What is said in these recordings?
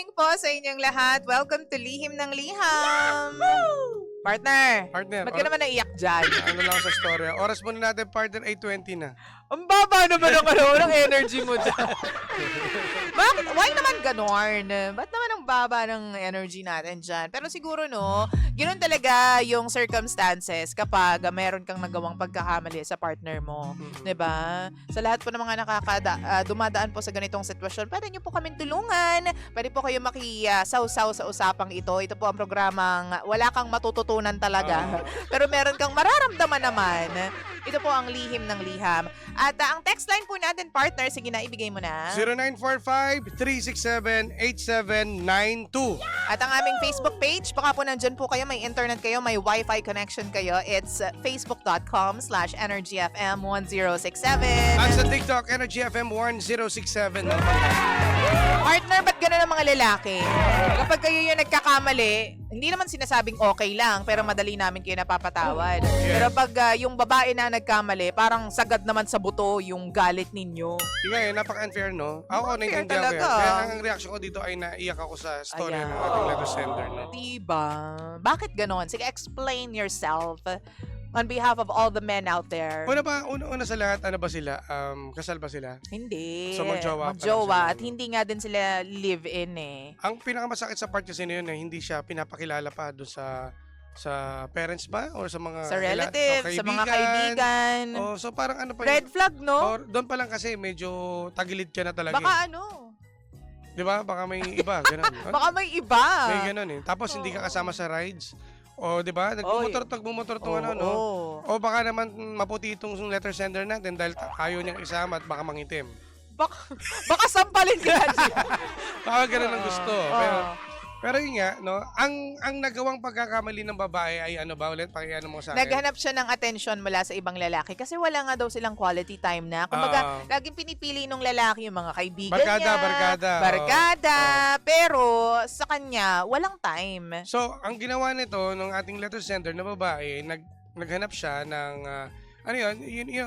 morning po sa inyong lahat. Welcome to Lihim ng Liham. Partner, ba't ka naman naiyak dyan? Ano lang sa story. Oras muna natin, partner, 8:20 na. Ang baba naman ng energy mo dyan. Bakit? Why naman ganon? Ba't naman ang baba ng energy natin dyan? Pero siguro ganoon talaga yung circumstances kapag meron kang nagawang pagkakamali sa partner mo. Diba? Sa lahat po ng mga dumadaan po sa ganitong sitwasyon, pwede nyo po kaming tulungan. Pwede po kayo makisaw-saw sa usapang ito. Ito po ang programang wala kang matututunan talaga. Pero meron kang mararamdaman naman. Ito po ang Lihim ng Liham. At ang text line po natin, partner, sige na, ibigay mo na. 0945-367-8792. At ang aming Facebook page, baka po nandyan po kayo, may internet kayo, may wifi connection kayo. It's facebook.com/energyfm1067. At sa TikTok, EnergyFM1067. Partner, ba't gano'n ang mga lalaki? Kapag kayo yung nagkakamali, hindi naman sinasabing okay lang, pero madali namin kayo napapatawad. Pero pag yung babae na nagkamali, parang sagad naman sa buto yung galit ninyo. Yung napaka-unfair, no? Ako, Unfair naiintindihan ko yan. talaga. Kaya ang reaction ko dito ay naiyak ako sa story ng ating letter sender, no? Diba? Bakit ganon? Sige, explain yourself on behalf of all the men out there. Una sa lahat, ano ba sila? Kasal ba sila? Hindi. So, magjowa pa lang Magjowa. sila. At hindi nga din sila live-in eh. Ang pinakamasakit sa part kasi na yun, hindi siya pinapakilala pa doon sa parents ba? Or sa mga Sa relatives, sa mga kaibigan. Oh, so parang ano pa Red flag, no? Or doon pa lang kasi medyo tagilid ka na talaga. Baka Di ba? Baka may iba. Ganun. Baka may iba. May ganun eh. Tapos hindi ka kasama sa rides. O, di ba? Nagbumotor tong ano, no? O baka naman maputi itong letter sender natin dahil ayaw niyang isama at baka mangitim. Baka sampalin ka siya. Baka ganun ang gusto. Pero yun nga, no? Ang nagawang pagkakamali ng babae ay ano ba ulit? Pakiano mo sa akin. Naghanap siya ng atensyon mula sa ibang lalaki kasi wala nga daw silang quality time na. Kumbaga, laging pinipili nung lalaki yung mga kaibigan niya. Barkada. Pero sa kanya, walang time. So, ang ginawa nito nung ating letter sender na babae, naghanap siya ng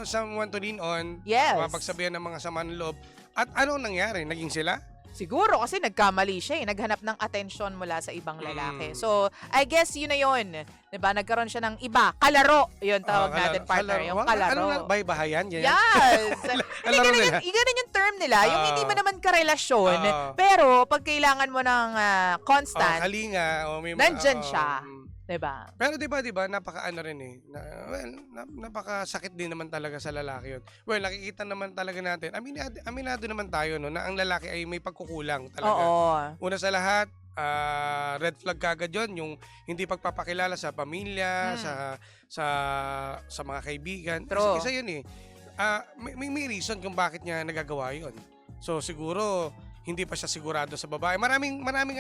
someone to lean on. Yes. Mapagsabihan ng mga sama ng loob. At anong nangyari? Naging sila? Siguro kasi nagkamali siya eh. Naghanap ng atensyon mula sa ibang lalaki. So, I guess yun na yun. Diba? Nagkaroon siya ng iba. Kalaro. Yun tawag natin, partner. Yung kalaro. Ano na? Baybahayan? Yes. Ganun yung term nila. Yung hindi mo naman karelasyon. Pero, pag kailangan mo ng constant, kalinga. nandyan siya. Diba? Pero diba, napaka-ano rin eh. Napakasakit din naman talaga sa lalaki yun. Well, nakikita naman talaga natin. Aminado naman tayo, no, na ang lalaki ay may pagkukulang talaga. Oo. Una sa lahat, red flag kagad yun, yung hindi pagpapakilala sa pamilya, sa mga kaibigan. True. Isa yun eh. May reason kung bakit niya nagagawa yun. So siguro, hindi pa siya sigurado sa babae. Maraming Marami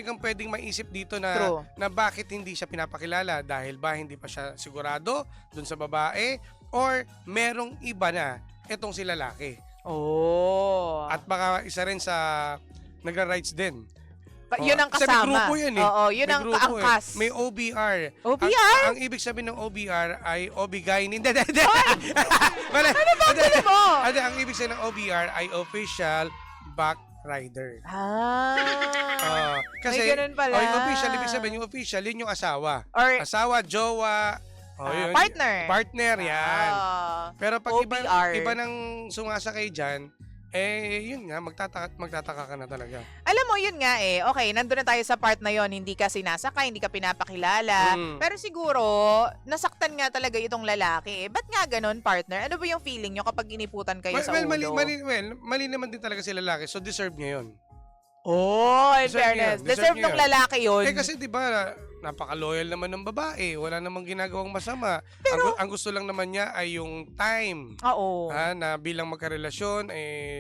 kang pwedeng maisip dito na bakit hindi siya pinapakilala dahil ba hindi pa siya sigurado dun sa babae or merong iba na etong si lalaki. Oh. At baka isa rin sa nagra-rights din. Yun ang kasama. Kasi may grupo yun eh. Oo, yun ang kaangkas. May OBR. OBR? Ang ibig sabihin ng OBR ay Obigayin. Hindi. Ano ba mo? Ang ibig sabihin ng OBR ay Official Back Rider. Kasi may ganun pala. Yung official, ibig sabihin yung official, yun yung asawa. Or, asawa, jowa, yun, partner, yan. Pero pag iba nang sumasakay dyan, yun nga, magtataka ka na talaga. Alam mo, yun nga eh. Okay, nandun na tayo sa part na yon. Hindi ka sinasakay, hindi ka pinapakilala. Pero siguro, nasaktan nga talaga itong lalaki. Ba't nga ganun, partner? Ano ba yung feeling nyo kapag iniputan kayo sa ulo? Mali naman din talaga si lalaki. So, deserve niya yun. Oh, in fairness. Deserve ng lalaki yun. Kasi diba, napaka-loyal naman ng babae. Wala namang ginagawang masama. Pero, ang gusto lang naman niya ay yung time. Oo. Na bilang magkarelasyon,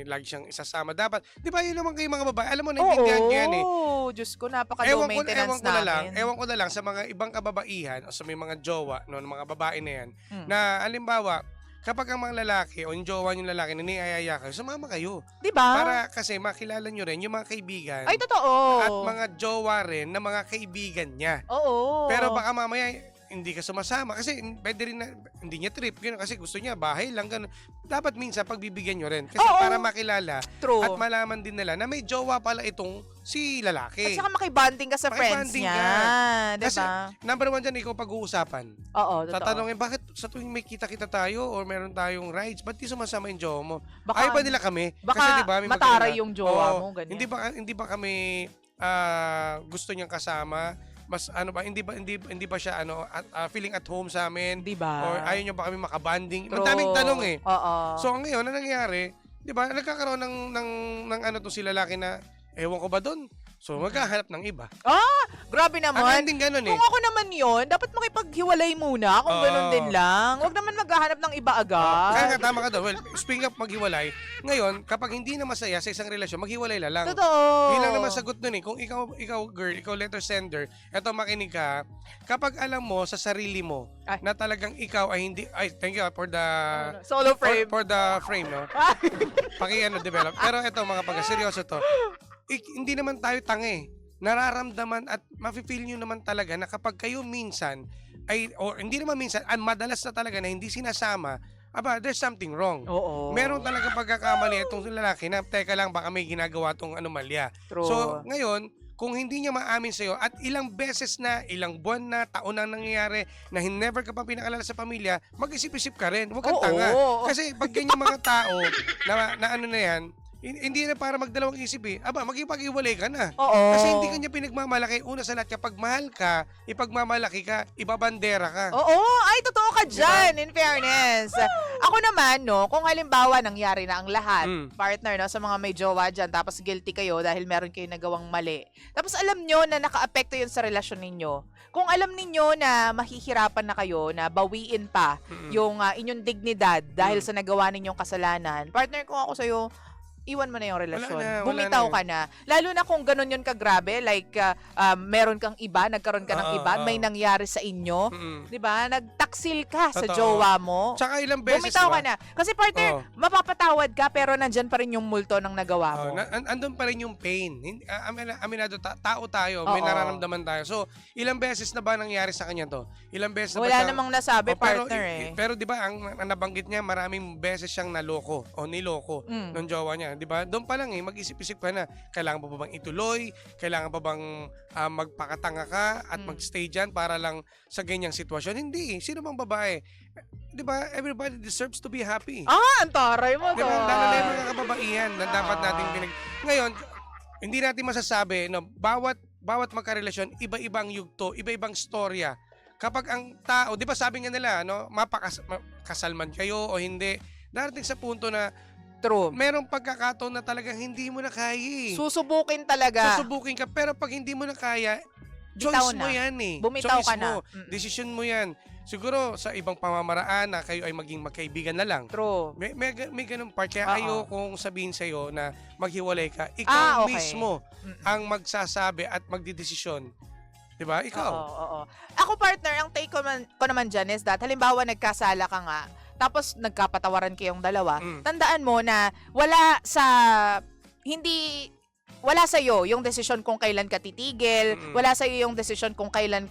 lagi siyang isasama. Dapat, di ba yun naman kayo mga babae? Alam mo, naintindihan niya yan eh. Oo, Diyos ko, napaka-low maintenance natin. Ewan ko na lang sa mga ibang kababaihan o sa may mga jowa, no, ng mga babae na yan, na alimbawa, kapag ang mga lalaki o yung jowa yung lalaki na niayaya kayo, sumama kayo. Diba? Para kasi makilala nyo rin yung mga kaibigan. Ay, totoo. At mga jowa rin na mga kaibigan niya. Oo. Pero baka mamaya, hindi ka sumasama kasi pwede rin na hindi niya trip gano'n kasi gusto niya bahay lang gano'n. Dapat minsan pagbibigyan niyo rin kasi para makilala at malaman din nila na may jowa pala itong si lalaki. At saka makibanding ka sa friends niya. Diba? Kasi number one dyan, ikaw pag-uusapan. Oo, totoo. Tatanungin, bakit sa tuwing may kita-kita tayo or meron tayong rides, ba't di sumasama yung jowa mo? Baka, ayaw ba nila kami? Baka kasi diba, may mataray yung jowa mo, ganyan. Hindi ba kami gusto niyang kasama? Mas ano ba hindi ba siya feeling at home sa amin, 'di ba? Or ayaw niyo ba kami makabanding? Madaming tanong eh. Oo. So ngayon ano nangyayari? 'Di ba? Nagkakaroon ng ano to si lalaki na ewan ko ba doon. So maghahanap ng iba. Grabe naman. Ang ending ganun eh. Kung ako naman yon, dapat makipaghiwalay muna kung ganun din lang. Huwag naman maghahanap ng iba agad. Kaya nga tama ka doon. Well, speaking of maghiwalay, ngayon kapag hindi na masaya sa isang relasyon, maghiwalay na lang. Totoo. Yun lang naman sagot nun eh. Kung ikaw girl, ikaw letter sender, eto makinig ka, kapag alam mo sa sarili mo na talagang ikaw ay hindi, thank you for the solo frame. For the frame, no? Develop. Pero eto mga seryoso to. Hindi naman tayo tangi. Nararamdaman at mafe-feel nyo naman talaga na kapag kayo minsan hindi naman minsan, madalas na talaga na hindi sinasama, there's something wrong. Oo. Meron talaga pagkakamali itong lalaki na, teka lang, baka may ginagawa tong anomalya. True. So, ngayon, kung hindi niya maamin sa'yo at ilang beses na, ilang buwan na, taon na nangyayari na never ka pa pinakalala sa pamilya, mag-isip-isip ka rin. Huwag kang tanga. Kasi pag ganyan mga tao na ano na yan, hindi na para magdalawang isip eh. Magipag-iwalay ka na. Oo. Kasi hindi ka niya pinagmamalaki. Una sa lahat, kapag mahal ka, ipagmamalaki ka, ibabandera ka. Oo. Ay, totoo ka dyan, in fairness. Ako naman, no, kung halimbawa nangyari na ang lahat, partner, no, sa mga may jowa dyan, tapos guilty kayo dahil meron kayo nagawang mali. Tapos alam nyo na naka-apekto yun sa relasyon ninyo. Kung alam ninyo na mahihirapan na kayo na bawiin pa yung inyong dignidad dahil sa nagawa ninyong kasalanan, partner, kung ako sa'yo, iwan mo na yung relasyon. Bumitaw ka na. Lalo na kung ganun yun kagrabe, like meron kang iba, nagkaroon ka ng iba, may nangyari sa inyo, 'di ba? Nagtaksil ka sa jowa mo. Tsaka ilang beses bumitaw ka na. Kasi partner, mapapatawad ka pero nandyan pa rin yung multo ng nagawa mo. Andun pa rin yung pain. Aminado, tao tayo, may nararamdaman tayo. So, ilang beses na ba nangyari sa kanya to? Ilang beses na wala namang nasabi, partner Pero 'di ba, ang nabanggit niya, maraming beses siyang niloko ng jowa niya. 'Di ba? Doon pa lang mag-isip-isip ka na, kailangan pa ba bang ituloy? Kailangan pa bang magpakatanga ka at mag-stay diyan para lang sa ganyang sitwasyon? Hindi. Sino bang babae? 'Di ba? Everybody deserves to be happy. Ang taray mo to. 'Di ba? Lalo na yung mga kababaihan na dapat natin Ngayon, hindi natin masasabi, no, bawat magkarelasyon, iba-ibang yugto, iba-ibang storya. Kapag ang tao, 'di ba sabi nga nila, no, kasal man kayo o hindi, darating sa punto na true. Merong pagkakataon na talagang hindi mo na kaya eh. Susubukin talaga. Susubukin ka, pero pag hindi mo na kaya, choice mo yan eh. Bumitaw ka na. Decision mo yan. Siguro sa ibang pamamaraan na kayo ay maging magkaibigan na lang. True. May ganun part. Kaya ayokong sabihin sa'yo na maghiwalay ka. Ikaw mismo ang magsasabi at magdidesisyon. Diba? Ikaw. Oo. Ako, partner, ang take ko naman dyan is that, halimbawa nagkasala ka nga, tapos nagkapatawaran kayong dalawa, tandaan mo na wala sa iyo yung desisyon kung kailan ka titigil, wala sa iyo yung desisyon kung kailan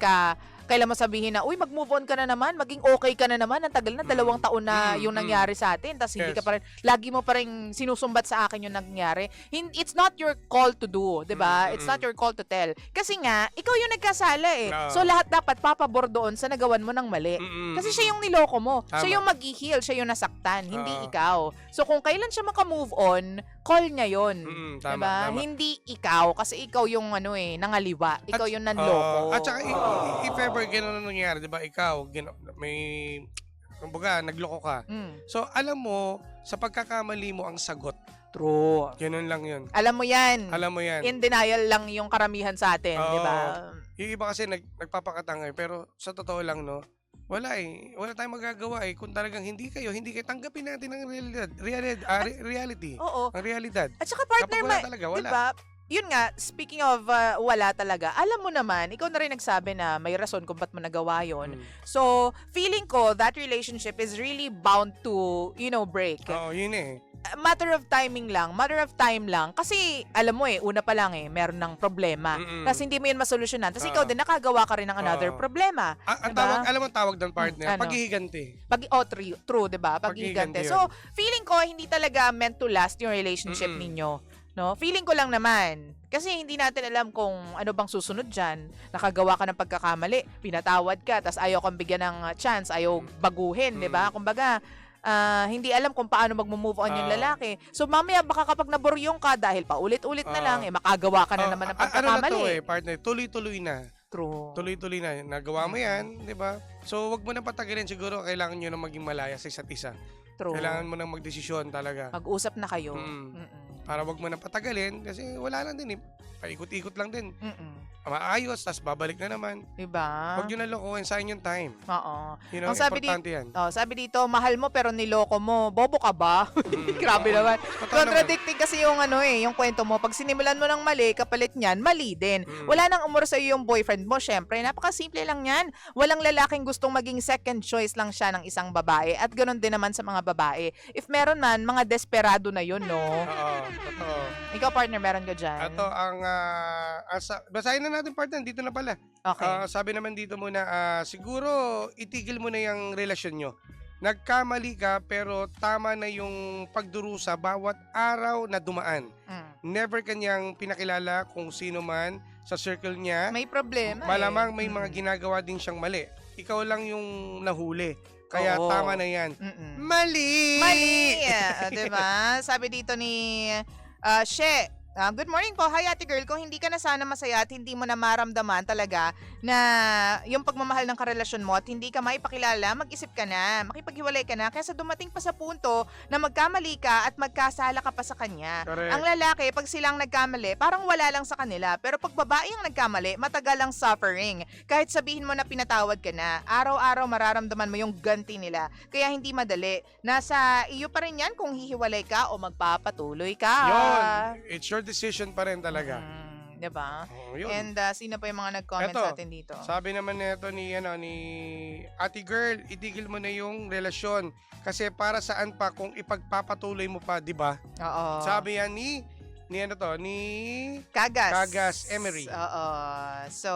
mo sabihin na, uy, mag-move on ka na naman, maging okay ka na naman, ang tagal na, 2 taon na yung nangyari sa atin, tapos hindi ka pa rin, lagi mo pa rin sinusumbat sa akin yung nangyari. It's not your call to do, di ba? It's not your call to tell. Kasi nga, ikaw yung nagkasala eh. So, lahat dapat papabor doon sa nagawan mo ng mali. Kasi siya yung niloko mo. Siya yung mag-heal, siya yung nasaktan, hindi ikaw. So, kung kailan siya maka-move on, call niya yun. Diba? Hindi ikaw, kasi ikaw yung nangaliwa. Ikaw yung nanloko. At saka, if ever gano'n nangyari, di ba, ikaw, kumbaga, nagloko ka. So, alam mo, sa pagkakamali mo ang sagot. True. Ganun lang yun. Alam mo yan. In denial lang yung karamihan sa atin, di ba? Yung iba kasi nagpapakatanga pero sa totoo lang, no, wala tayong magagawa kung talagang hindi kayo tanggapin natin ang reality. Oo. Ang realidad. At saka partner, wala talaga, wala. Diba? Yun nga, speaking of wala talaga, alam mo naman, ikaw na rin nagsabi na may rason kung ba't mo nagawa yun. So, feeling ko, that relationship is really bound to, break. Oo, yun eh. matter of timing lang, matter of time lang. Kasi, alam mo una pa lang meron ng problema. Kasi hindi mo yun masolusyonan. Tapos ikaw din, nakagawa ka rin ng another problema. Ang tawag, alam mo ang tawag doon, partner? Ano? Paghihiganti. True, diba? Paghihiganti. So, feeling ko, hindi talaga meant to last yung relationship ninyo. No? Feeling ko lang naman. Kasi hindi natin alam kung ano bang susunod dyan. Nakagawa ka ng pagkakamali, pinatawad ka, tas ayaw kang bigyan ng chance, ayaw baguhin, di ba? Kumbaga, hindi alam kung paano mag-move on yung lalaki. So, mamaya baka kapag naburyong ka dahil paulit-ulit na lang, makagawa ka na naman ng pagkakamali. Ano na to partner? Tuloy-tuloy na. True. Tuloy-tuloy na. Nagawa mo yan, di ba? So, wag mo na patagalin. Siguro, kailangan nyo na maging malaya sa isa't isa. True. Kailangan mo na magdesisyon talaga. Mag-usap na kayo. Para wag mo na patagalin kasi wala lang din paikot-ikot lang din. Maayos, tapos babalik na naman. Diba? Huwag nyo na lokohin, sayang yung time. Oo. You know, importante yan. Sabi dito, mahal mo pero niloko mo. Bobo ka ba? Grabe naman. Contradicting kasi yung yung kwento mo. Pag sinimulan mo ng mali, kapalit niyan, mali din. Wala nang umor sa'yo yung boyfriend mo. Syempre, napakasimple lang yan. Walang lalaking gustong maging second choice lang siya ng isang babae. At ganoon din naman sa mga babae. If meron man, mga desperado na yun, no? Oo, totoo. Ikaw, partner, meron ka dyan? Ito ang, basahin na natin, partner. Dito na pala. Okay. Sabi naman dito muna, siguro itigil mo na yung relasyon nyo. Nagkamali ka pero tama na yung pagdurusa bawat araw na dumaan. Never kanyang pinakilala kung sino man sa circle niya. May problema Malamang may mga ginagawa din siyang mali. Ikaw lang yung nahuli. Kaya tama na yan. Mali! Mali! Diba? Sabi dito ni She, good morning po. Hi, ate girl. Kung hindi ka na sana masaya at hindi mo na maramdaman talaga na yung pagmamahal ng karelasyon mo at hindi ka maipakilala, mag-isip ka na, makipaghiwalay ka na, kaysa dumating pa sa punto na magkamali ka at magkasala ka pa sa kanya. Correct. Ang lalaki, pag silang nagkamali, parang wala lang sa kanila. Pero pag babae ang nagkamali, matagal ang suffering. Kahit sabihin mo na pinatawad ka na, araw-araw mararamdaman mo yung ganti nila. Kaya hindi madali. Nasa iyo pa rin yan kung hihiwalay ka o magpapatuloy ka. Yun. It's your decision pa rin talaga. Diba? Yun. And sino pa yung mga nag-comment Eto, sa atin dito? Sabi naman nito ni Ate Girl, itigil mo na yung relasyon kasi para saan pa kung ipagpapatuloy mo pa, 'di ba? Oo. Sabi yan ni Kagas Emery. Oo. So,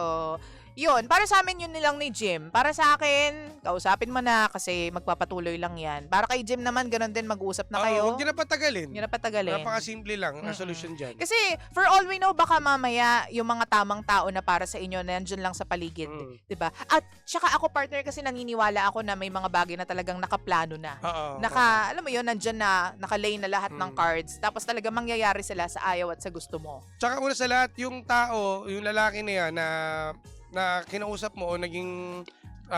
yun, para sa amin yun nilang ni Jim. Para sa akin, kausapin mo na kasi magpapatuloy lang yan. Para kay Jim naman, ganun din, mag-uusap na kayo. Huwag nyo na patagalin. Yun na patagalin. Napakasimple lang ang solution dyan. Kasi, for all we know, baka mamaya yung mga tamang tao na para sa inyo, nandyan lang sa paligid. Diba? At, tsaka ako, partner, kasi naniniwala ako na may mga bagay na talagang nakaplano na. Alam mo yun, nandyan na, nakalay na lahat ng cards. Tapos talaga mangyayari sila sa ayaw at sa gusto mo. Tsaka una sa lahat, yung tao, yung lalaki na yan na kinausap mo o naging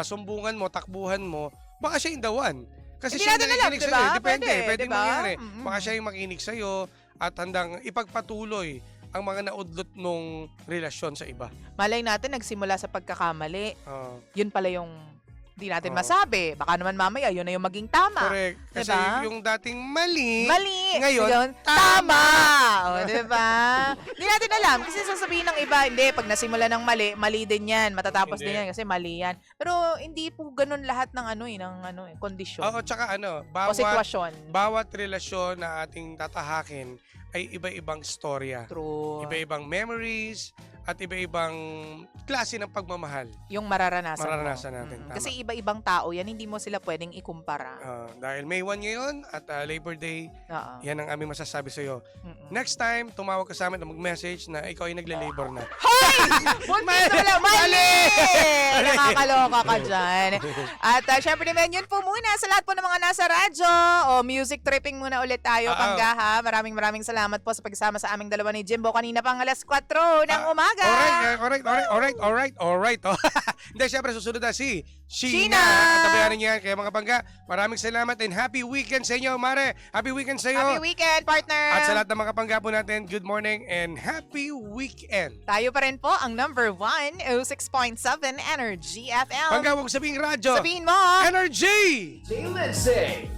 sumbungan mo, takbuhan mo, baka siya yung the one. Kasi hindi siya natin yung alam, nakikinig diba? sa'yo. Depende, pwede diba? mangyari. Baka siya yung makinig sa'yo at handang ipagpatuloy ang mga naudlot nung relasyon sa iba. Malay natin, nagsimula sa pagkakamali. Yun pala yung hindi natin masabi. Baka naman mamaya, yun na yung maging tama. Correct. Kasi diba? yung dating mali, ngayon tama. O, diba? Hindi natin alam. Kasi sasabihin ng iba, hindi, pag nasimula ng mali din yan. Matatapos din yan kasi mali yan. Pero hindi po ganun lahat ng kondisyon. Oo, tsaka o sitwasyon. Bawat relasyon na ating tatahakin ay iba-ibang storya. True. Iba-ibang memories at iba-ibang klase ng pagmamahal. Yung mararanasan natin. Tama. Kasi iba-ibang tao yan, hindi mo sila pwedeng ikumpara. Dahil May 1 ngayon at Labor Day, yan ang aming masasabi sa'yo. Next time, tumawag ka sa amin at mag-message na ikaw ay nagle-labor na. Hoy! Mali! Nakakaloka ka dyan. At syempre naman, yun po muna sa lahat po ng mga nasa radyo. Music tripping muna ulit tayo, Panggaha. Maraming salamat po sa pagsama sa aming dalawa ni Jimbo kanina pang alas 4 ng umaga. Alright. Hindi, syempre susunod na si Sheena. Sheena! At tabayanin niya. Kaya mga Pangga, maraming salamat and happy weekend sa inyo, Mare. Happy weekend sa iyo. Happy weekend, partner. At sa lahat ng mga Pangga po natin, good morning and happy weekend. Tayo pa rin po ang number 1, 06.7 Energy FM. Pangga, huwag sabihin radyo. Sabihin mo. Energy! Jay Lindsay.